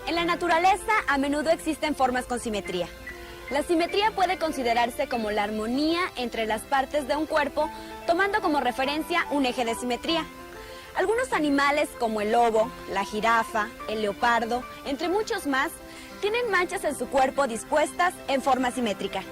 En la naturaleza a menudo existen formas con simetría. La simetría puede considerarse como la armonía entre las partes de un cuerpo, tomando como referencia un eje de simetría. Algunos animales como el lobo, la jirafa, el leopardo, entre muchos más, tienen manchas en su cuerpo dispuestas en forma simétrica.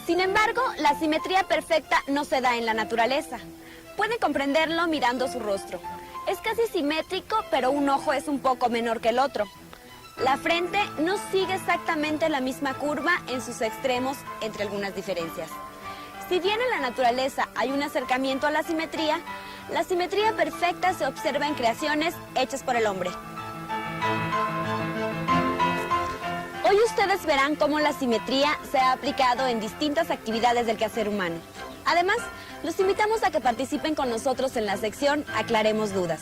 Sin embargo, la simetría perfecta no se da en la naturaleza. Pueden comprenderlo mirando su rostro. Es casi simétrico, pero un ojo es un poco menor que el otro. La frente no sigue exactamente la misma curva en sus extremos, entre algunas diferencias. Si bien en la naturaleza hay un acercamiento a la simetría perfecta se observa en creaciones hechas por el hombre. Hoy ustedes verán cómo la simetría se ha aplicado en distintas actividades del quehacer humano. Además, los invitamos a que participen con nosotros en la sección Aclaremos Dudas,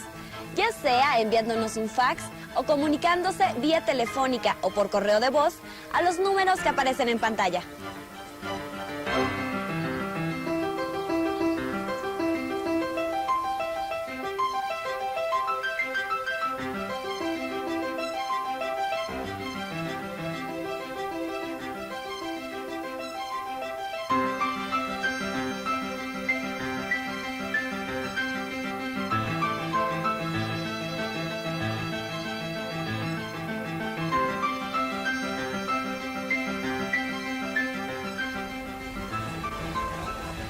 ya sea enviándonos un fax o comunicándose vía telefónica o por correo de voz a los números que aparecen en pantalla.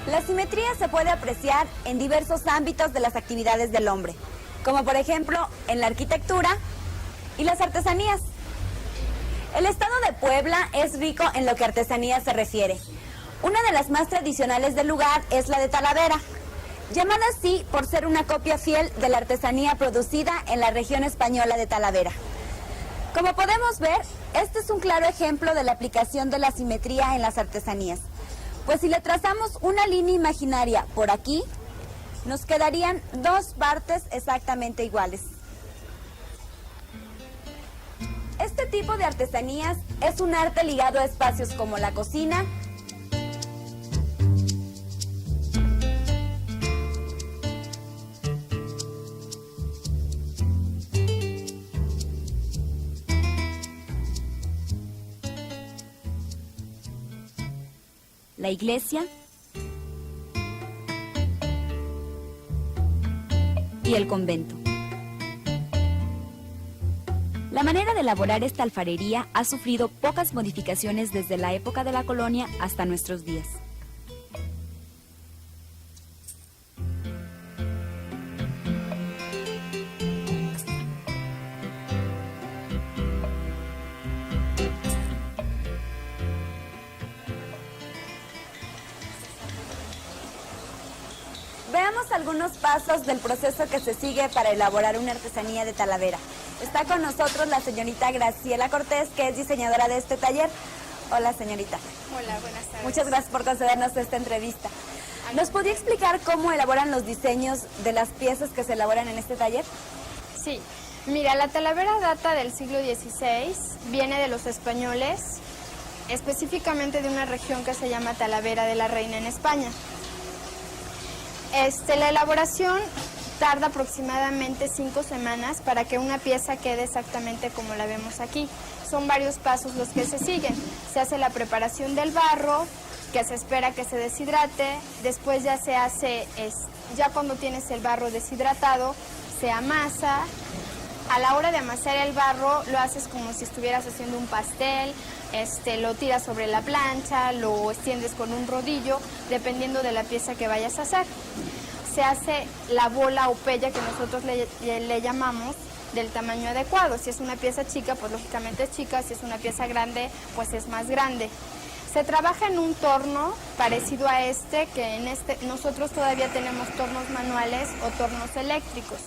La simetría se puede apreciar en diversos ámbitos de las actividades del hombre, como por ejemplo en la arquitectura y las artesanías. El estado de Puebla es rico en lo que a artesanía se refiere. Una de las más tradicionales del lugar es la de Talavera, llamada así por ser una copia fiel de la artesanía producida en la región española de Talavera. Como podemos ver, este es un claro ejemplo de la aplicación de la simetría en las artesanías. Pues si le trazamos una línea imaginaria por aquí, nos quedarían dos partes exactamente iguales. Este tipo de artesanías es un arte ligado a espacios como la cocina, la iglesia y el convento. La manera de elaborar esta alfarería ha sufrido pocas modificaciones desde la época de la colonia hasta nuestros días. Veamos algunos pasos del proceso que se sigue para elaborar una artesanía de Talavera. Está con nosotros la señorita Graciela Cortés, que es diseñadora de este taller. Hola, señorita. Hola, buenas tardes. Muchas gracias por concedernos esta entrevista. ¿Nos podría explicar cómo elaboran los diseños de las piezas que se elaboran en este taller? Sí, mira, la Talavera data del siglo XVI, viene de los españoles, específicamente de una región que se llama Talavera de la Reina en España. La elaboración tarda aproximadamente 5 semanas para que una pieza quede exactamente como la vemos aquí. Son varios pasos los que se siguen. Se hace la preparación del barro, que se espera que se deshidrate, después ya se hace, ya cuando tienes el barro deshidratado, se amasa. A la hora de amasar el barro lo haces como si estuvieras haciendo un pastel, lo tiras sobre la plancha, lo extiendes con un rodillo, dependiendo de la pieza que vayas a hacer. Se hace la bola o pella que nosotros le llamamos, del tamaño adecuado. Si es una pieza chica, pues lógicamente es chica, si es una pieza grande, pues es más grande. Se trabaja en un torno parecido a este, que en este nosotros todavía tenemos tornos manuales o tornos eléctricos.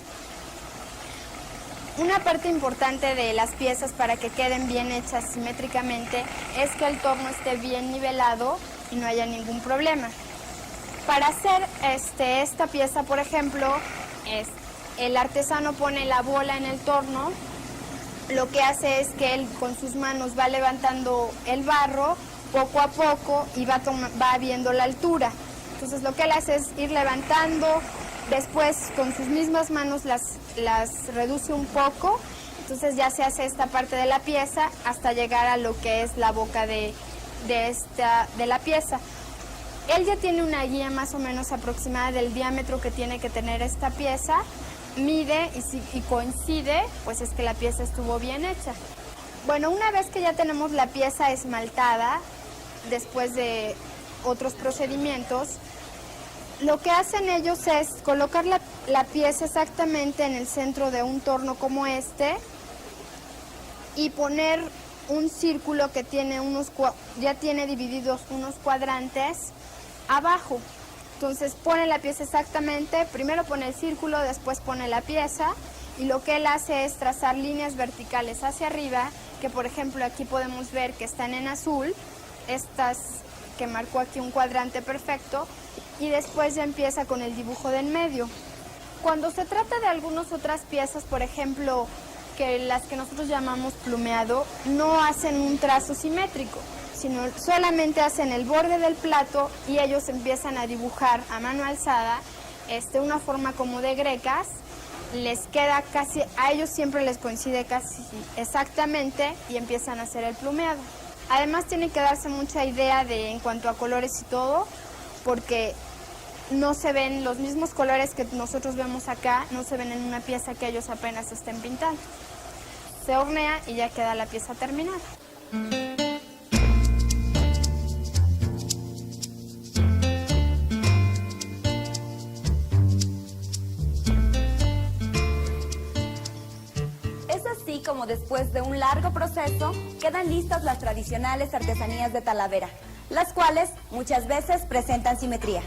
Una parte importante de las piezas para que queden bien hechas simétricamente es que el torno esté bien nivelado y no haya ningún problema. Para hacer esta pieza, por ejemplo, el artesano pone la bola en el torno. Lo que hace es que él con sus manos va levantando el barro poco a poco y va viendo la altura. Entonces lo que él hace es ir levantando, después con sus mismas manos las reduce un poco, entonces ya se hace esta parte de la pieza hasta llegar a lo que es la boca de la pieza. Él ya tiene una guía más o menos aproximada del diámetro que tiene que tener esta pieza, mide y coincide, pues es que la pieza estuvo bien hecha. Bueno, una vez que ya tenemos la pieza esmaltada, después de otros procedimientos, lo que hacen ellos es colocar la pieza exactamente en el centro de un torno como este y poner un círculo que tiene ya tiene divididos unos cuadrantes abajo. Entonces pone la pieza exactamente, primero pone el círculo, después pone la pieza y lo que él hace es trazar líneas verticales hacia arriba, que por ejemplo aquí podemos ver que están en azul, estas que marcó aquí un cuadrante perfecto, y después ya empieza con el dibujo del medio. Cuando se trata de algunas otras piezas, por ejemplo, que las que nosotros llamamos plumeado, no hacen un trazo simétrico, sino solamente hacen el borde del plato y ellos empiezan a dibujar a mano alzada una forma como de grecas. Les queda casi, a ellos siempre les coincide casi exactamente y empiezan a hacer el plumeado. Además tiene que darse mucha idea en cuanto a colores y todo, porque no se ven los mismos colores que nosotros vemos acá, no se ven en una pieza que ellos apenas estén pintando. Se hornea y ya queda la pieza terminada. Como después de un largo proceso, quedan listas las tradicionales artesanías de Talavera, las cuales muchas veces presentan simetría.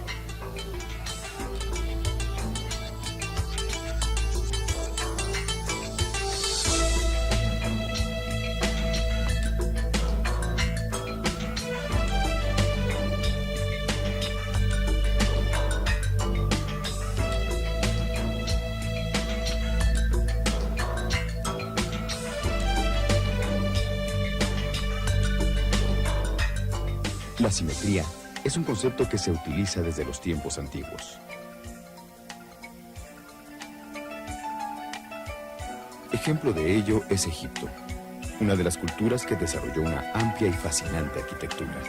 La simetría es un concepto que se utiliza desde los tiempos antiguos. Ejemplo de ello es Egipto, una de las culturas que desarrolló una amplia y fascinante arquitectura.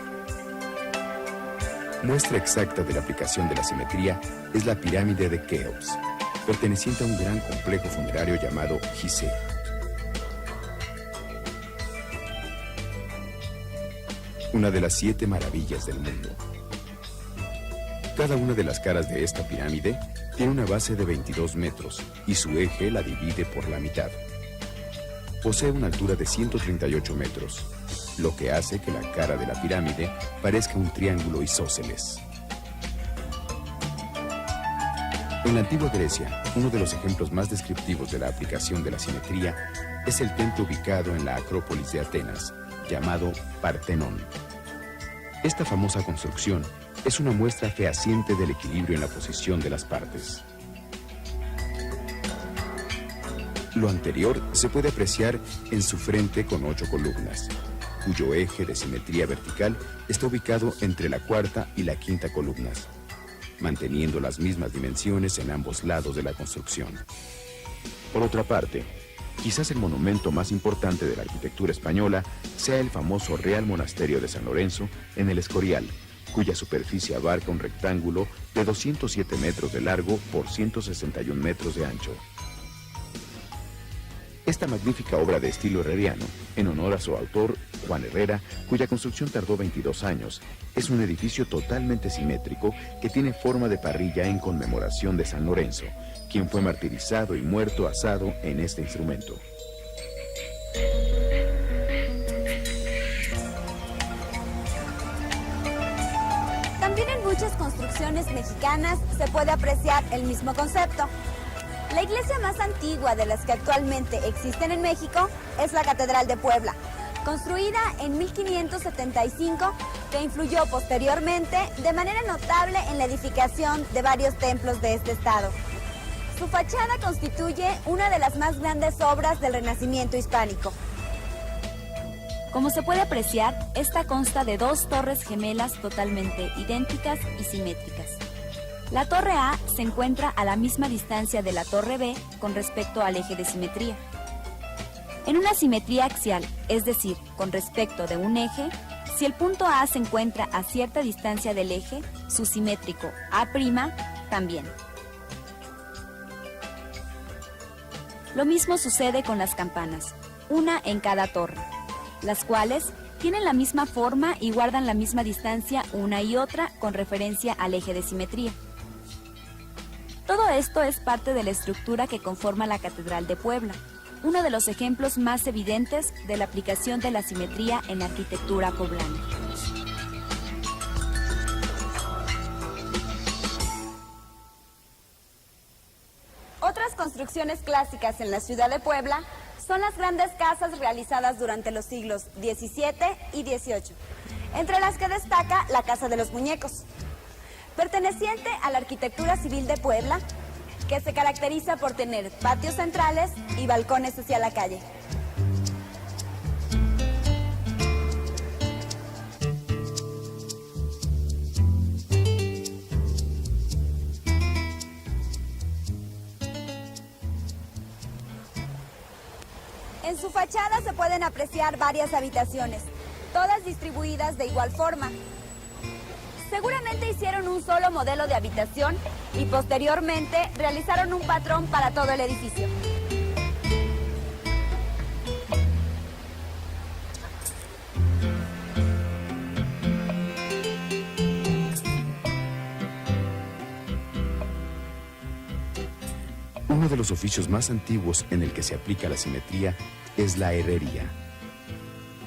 Muestra exacta de la aplicación de la simetría es la pirámide de Keops, perteneciente a un gran complejo funerario llamado Gizeh. Una de las 7 maravillas del mundo. Cada una de las caras de esta pirámide tiene una base de 22 metros y su eje la divide por la mitad. Posee una altura de 138 metros, lo que hace que la cara de la pirámide parezca un triángulo isósceles. En la antigua Grecia, uno de los ejemplos más descriptivos de la aplicación de la simetría es el templo ubicado en la Acrópolis de Atenas, llamado Partenón. Esta famosa construcción es una muestra fehaciente del equilibrio en la posición de las partes. Lo anterior se puede apreciar en su frente con 8 columnas, cuyo eje de simetría vertical está ubicado entre la 4ª y la 5ª columnas, manteniendo las mismas dimensiones en ambos lados de la construcción. Por otra parte, quizás el monumento más importante de la arquitectura española sea el famoso Real Monasterio de San Lorenzo en el Escorial, cuya superficie abarca un rectángulo de 207 metros de largo por 161 metros de ancho. Esta magnífica obra de estilo herreriano, en honor a su autor, Juan Herrera, cuya construcción tardó 22 años, es un edificio totalmente simétrico que tiene forma de parrilla en conmemoración de San Lorenzo, quien fue martirizado y muerto asado en este instrumento. También en muchas construcciones mexicanas se puede apreciar el mismo concepto. La iglesia más antigua de las que actualmente existen en México es la Catedral de Puebla, construida en 1575, que influyó posteriormente de manera notable en la edificación de varios templos de este estado. Su fachada constituye una de las más grandes obras del Renacimiento hispánico. Como se puede apreciar, esta consta de dos torres gemelas totalmente idénticas y simétricas. La torre A se encuentra a la misma distancia de la torre B con respecto al eje de simetría. En una simetría axial, es decir, con respecto de un eje, si el punto A se encuentra a cierta distancia del eje, su simétrico A' también. Lo mismo sucede con las campanas, una en cada torre, las cuales tienen la misma forma y guardan la misma distancia una y otra con referencia al eje de simetría. Todo esto es parte de la estructura que conforma la Catedral de Puebla, uno de los ejemplos más evidentes de la aplicación de la simetría en la arquitectura poblana. Otras construcciones clásicas en la ciudad de Puebla son las grandes casas realizadas durante los siglos XVII y XVIII, entre las que destaca la Casa de los Muñecos, perteneciente a la arquitectura civil de Puebla, que se caracteriza por tener patios centrales y balcones hacia la calle. En su fachada se pueden apreciar varias habitaciones, todas distribuidas de igual forma. Seguramente hicieron un solo modelo de habitación y posteriormente realizaron un patrón para todo el edificio. Uno de los oficios más antiguos en el que se aplica la simetría es la herrería.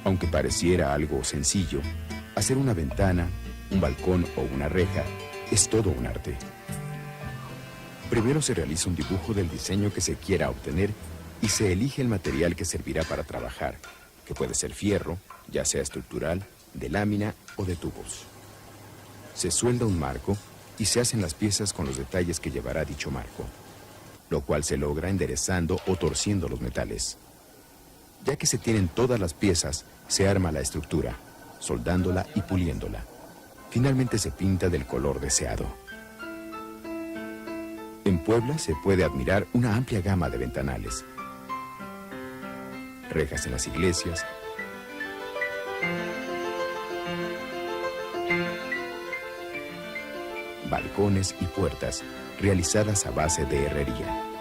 Aunque pareciera algo sencillo, hacer una ventana, un balcón o una reja es todo un arte. Primero se realiza un dibujo del diseño que se quiera obtener y se elige el material que servirá para trabajar, que puede ser fierro, ya sea estructural, de lámina o de tubos. Se suelda un marco y se hacen las piezas con los detalles que llevará dicho marco, lo cual se logra enderezando o torciendo los metales. Ya que se tienen todas las piezas, se arma la estructura, soldándola y puliéndola. Finalmente se pinta del color deseado. En Puebla se puede admirar una amplia gama de ventanales, rejas en las iglesias, balcones y puertas realizadas a base de herrería.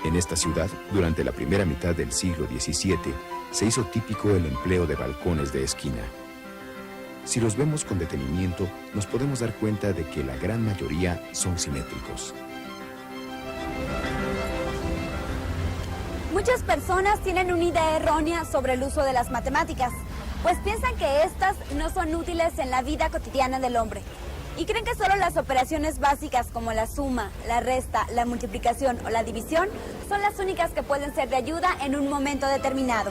En esta ciudad, durante la primera mitad del siglo XVII, se hizo típico el empleo de balcones de esquina. Si los vemos con detenimiento, nos podemos dar cuenta de que la gran mayoría son simétricos. Muchas personas tienen una idea errónea sobre el uso de las matemáticas, pues piensan que estas no son útiles en la vida cotidiana del hombre. Y creen que solo las operaciones básicas como la suma, la resta, la multiplicación o la división son las únicas que pueden ser de ayuda en un momento determinado.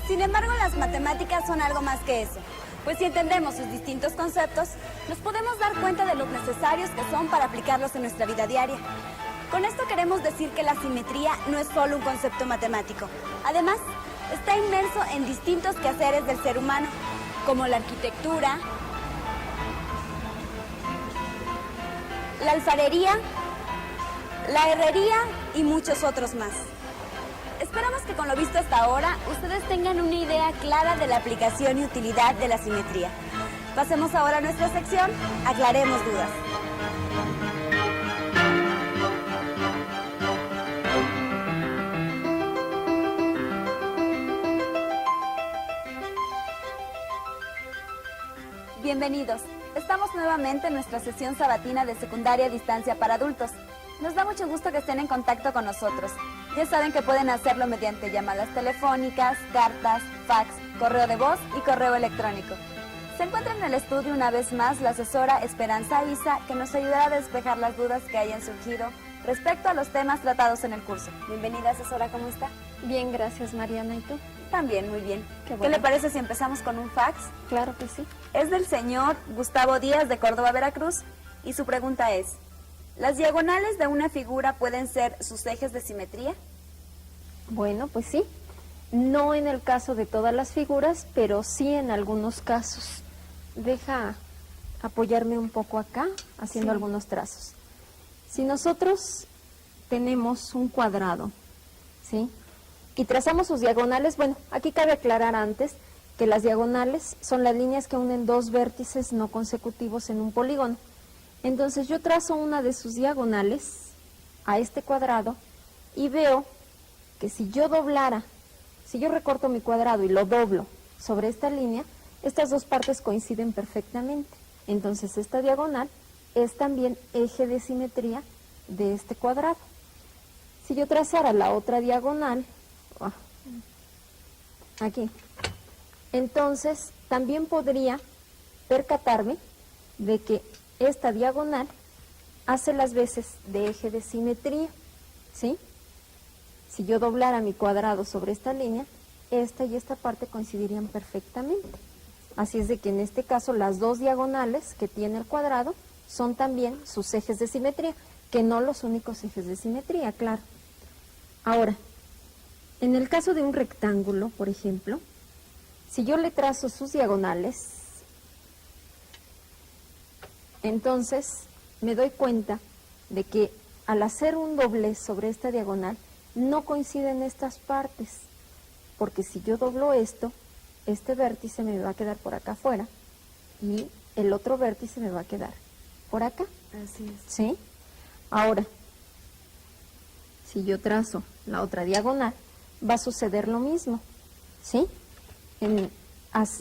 Sin embargo, las matemáticas son algo más que eso, pues si entendemos sus distintos conceptos, nos podemos dar cuenta de lo necesarios que son para aplicarlos en nuestra vida diaria. Con esto queremos decir que la simetría no es solo un concepto matemático. Además, está inmerso en distintos quehaceres del ser humano, como la arquitectura, la alfarería, la herrería y muchos otros más. Esperamos que con lo visto hasta ahora, ustedes tengan una idea clara de la aplicación y utilidad de la simetría. Pasemos ahora a nuestra sección, aclaremos dudas. Bienvenidos. Estamos nuevamente en nuestra sesión sabatina de secundaria a distancia para adultos. Nos da mucho gusto que estén en contacto con nosotros. Ya saben que pueden hacerlo mediante llamadas telefónicas, cartas, fax, correo de voz y correo electrónico. Se encuentra en el estudio una vez más la asesora Esperanza Isa, que nos ayudará a despejar las dudas que hayan surgido respecto a los temas tratados en el curso. Bienvenida, asesora, ¿cómo está? Bien, gracias, Mariana. ¿Y tú? También, muy bien. Qué bueno. ¿Qué le parece si empezamos con un fax? Claro que sí. Es del señor Gustavo Díaz de Córdoba, Veracruz, y su pregunta es: ¿las diagonales de una figura pueden ser sus ejes de simetría? Bueno, pues sí. No en el caso de todas las figuras, pero sí en algunos casos. Deja apoyarme un poco acá, haciendo algunos trazos. Si nosotros tenemos un cuadrado, ¿sí? Y trazamos sus diagonales, bueno, aquí cabe aclarar antes que las diagonales son las líneas que unen dos vértices no consecutivos en un polígono. Entonces yo trazo una de sus diagonales a este cuadrado y veo que si yo doblara, si yo recorto mi cuadrado y lo doblo sobre esta línea, estas dos partes coinciden perfectamente. Entonces esta diagonal es también eje de simetría de este cuadrado. Si yo trazara la otra diagonal, aquí, entonces también podría percatarme de que esta diagonal hace las veces de eje de simetría, ¿sí? Si yo doblara mi cuadrado sobre esta línea, esta y esta parte coincidirían perfectamente. Así es de que en este caso las dos diagonales que tiene el cuadrado son también sus ejes de simetría, que no los únicos ejes de simetría, claro. Ahora, en el caso de un rectángulo, por ejemplo, si yo le trazo sus diagonales, entonces me doy cuenta de que al hacer un doblez sobre esta diagonal, no coinciden estas partes, porque si yo doblo esto, este vértice me va a quedar por acá afuera y el otro vértice me va a quedar por acá. Así es. ¿Sí? Ahora, si yo trazo la otra diagonal, va a suceder lo mismo, ¿sí?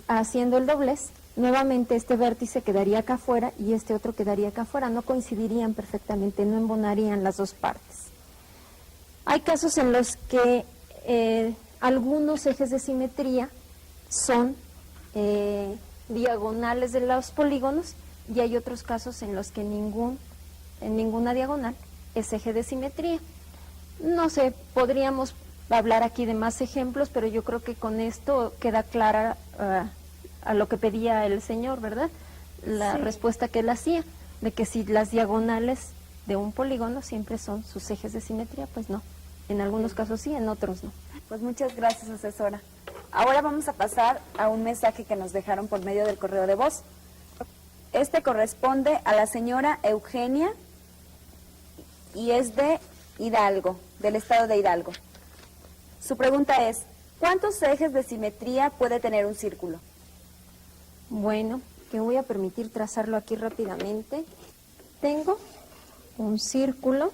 Haciendo el doblez, nuevamente este vértice quedaría acá afuera y este otro quedaría acá afuera, no coincidirían perfectamente, no embonarían las dos partes. Hay casos en los que algunos ejes de simetría son diagonales de los polígonos y hay otros casos en los que ninguna diagonal es eje de simetría. No sé, podríamos hablar aquí de más ejemplos, pero yo creo que con esto queda clara a lo que pedía el señor, ¿verdad? La respuesta que él hacía, de que si las diagonales de un polígono siempre son sus ejes de simetría, pues no. En algunos casos sí, en otros no. Pues muchas gracias, asesora. Ahora vamos a pasar a un mensaje que nos dejaron por medio del correo de voz. Este corresponde a la señora Eugenia y es de Hidalgo, del estado de Hidalgo. Su pregunta es: ¿cuántos ejes de simetría puede tener un círculo? Bueno, que voy a permitir trazarlo aquí rápidamente. Tengo un círculo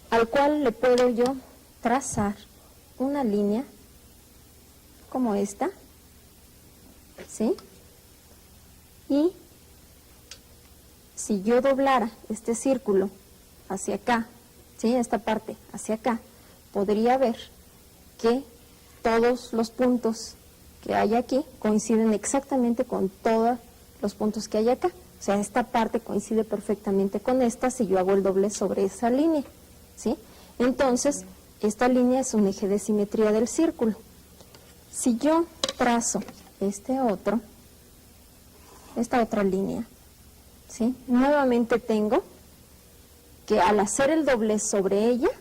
al cual le puedo yo trazar una línea como esta, ¿sí? Y si yo doblara este círculo hacia acá, ¿sí? Esta parte hacia acá, podría ver que todos los puntos que hay aquí coinciden exactamente con todos los puntos que hay acá. O sea, esta parte coincide perfectamente con esta si yo hago el doblez sobre esa línea, ¿sí? Entonces, esta línea es un eje de simetría del círculo. Si yo trazo esta otra línea, ¿sí? Nuevamente tengo que al hacer el doblez sobre ella,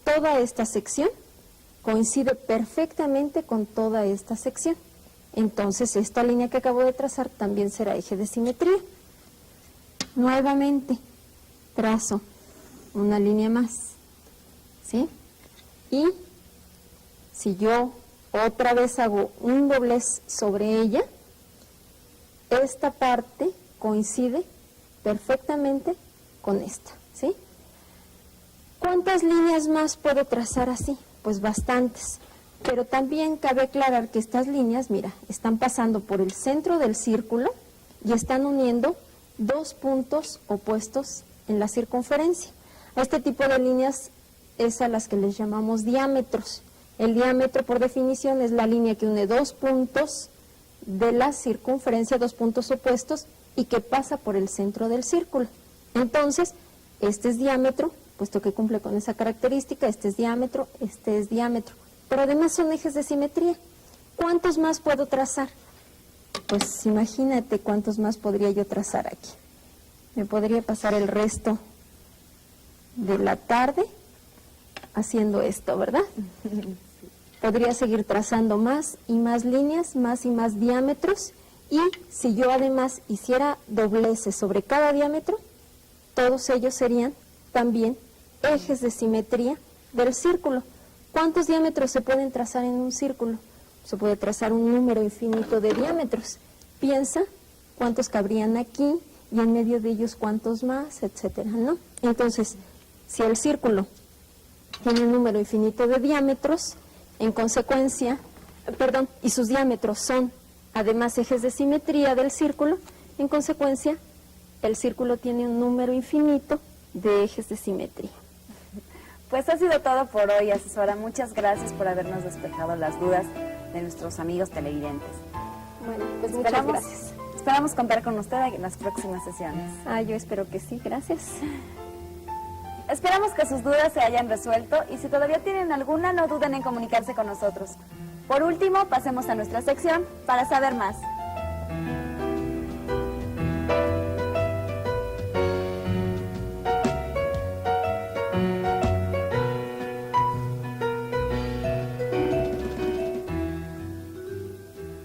toda esta sección coincide perfectamente con toda esta sección. Entonces, esta línea que acabo de trazar también será eje de simetría. Nuevamente trazo una línea más, ¿sí? Y si yo otra vez hago un doblez sobre ella, esta parte coincide perfectamente con esta, ¿sí? ¿Cuántas líneas más puedo trazar así? Pues bastantes. Pero también cabe aclarar que estas líneas, mira, están pasando por el centro del círculo y están uniendo dos puntos opuestos en la circunferencia. A este tipo de líneas es a las que les llamamos diámetros. El diámetro, por definición, es la línea que une dos puntos de la circunferencia, dos puntos opuestos, y que pasa por el centro del círculo. Entonces, este es diámetro, puesto que cumple con esa característica, este es diámetro, este es diámetro. Pero además son ejes de simetría. ¿Cuántos más puedo trazar? Pues imagínate cuántos más podría yo trazar aquí. Me podría pasar el resto de la tarde haciendo esto, ¿verdad? Podría seguir trazando más y más líneas, más y más diámetros, y si yo además hiciera dobleces sobre cada diámetro, todos ellos serían también ejes de simetría del círculo. ¿Cuántos diámetros se pueden trazar en un círculo? Se puede trazar un número infinito de diámetros. Piensa cuántos cabrían aquí y en medio de ellos cuántos más, etcétera, ¿no? Entonces, si el círculo tiene un número infinito de diámetros, en consecuencia, y sus diámetros son además ejes de simetría del círculo, en consecuencia, el círculo tiene un número infinito de ejes de simetría. Pues ha sido todo por hoy, asesora. Muchas gracias por habernos despejado las dudas de nuestros amigos televidentes. Bueno, pues muchas gracias. Esperamos contar con usted en las próximas sesiones. Yo espero que sí, gracias. Esperamos que sus dudas se hayan resuelto y si todavía tienen alguna, no duden en comunicarse con nosotros. Por último, pasemos a nuestra sección para saber más.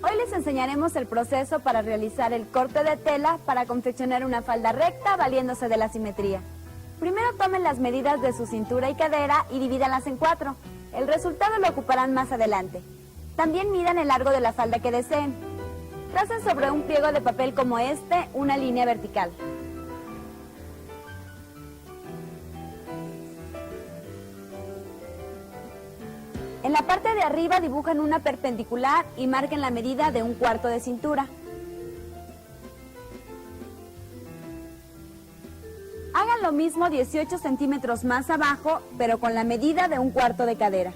Hoy les enseñaremos el proceso para realizar el corte de tela para confeccionar una falda recta valiéndose de la simetría. Primero tomen las medidas de su cintura y cadera y divídanlas en 4. El resultado lo ocuparán más adelante. También midan el largo de la falda que deseen. Tracen sobre un pliego de papel como este una línea vertical. En la parte de arriba dibujan una perpendicular y marquen la medida de 1/4 de cintura. Hagan lo mismo 18 centímetros más abajo, pero con la medida de 1/4 de cadera.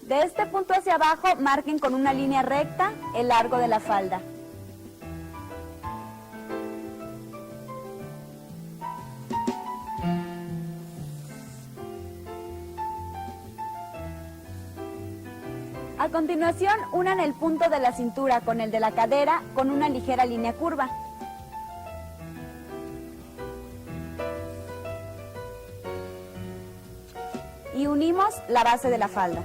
De este punto hacia abajo, marquen con una línea recta el largo de la falda. A continuación, unan el punto de la cintura con el de la cadera con una ligera línea curva. Y unimos la base de la falda.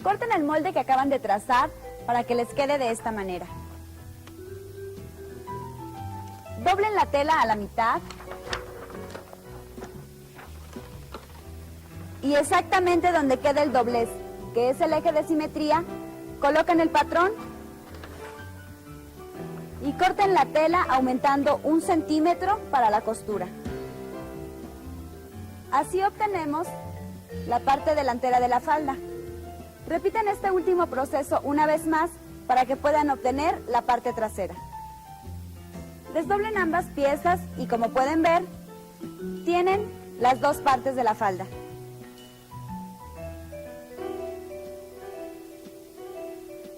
Corten el molde que acaban de trazar para que les quede de esta manera. Doblen la tela a la mitad y exactamente donde quede el doblez, que es el eje de simetría, coloquen el patrón y corten la tela aumentando 1 centímetro para la costura. Así obtenemos la parte delantera de la falda. Repiten este último proceso una vez más para que puedan obtener la parte trasera. Desdoblen ambas piezas y como pueden ver, tienen las dos partes de la falda.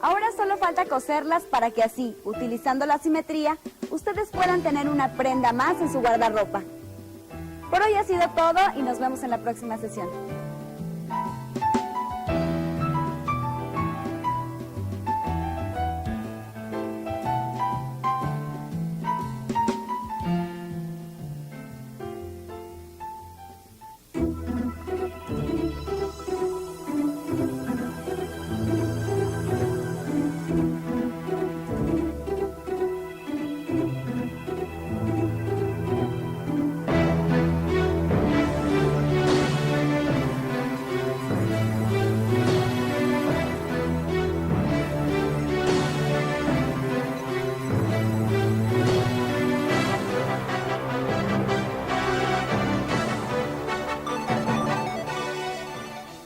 Ahora solo falta coserlas para que así, utilizando la simetría, ustedes puedan tener una prenda más en su guardarropa. Por hoy ha sido todo y nos vemos en la próxima sesión.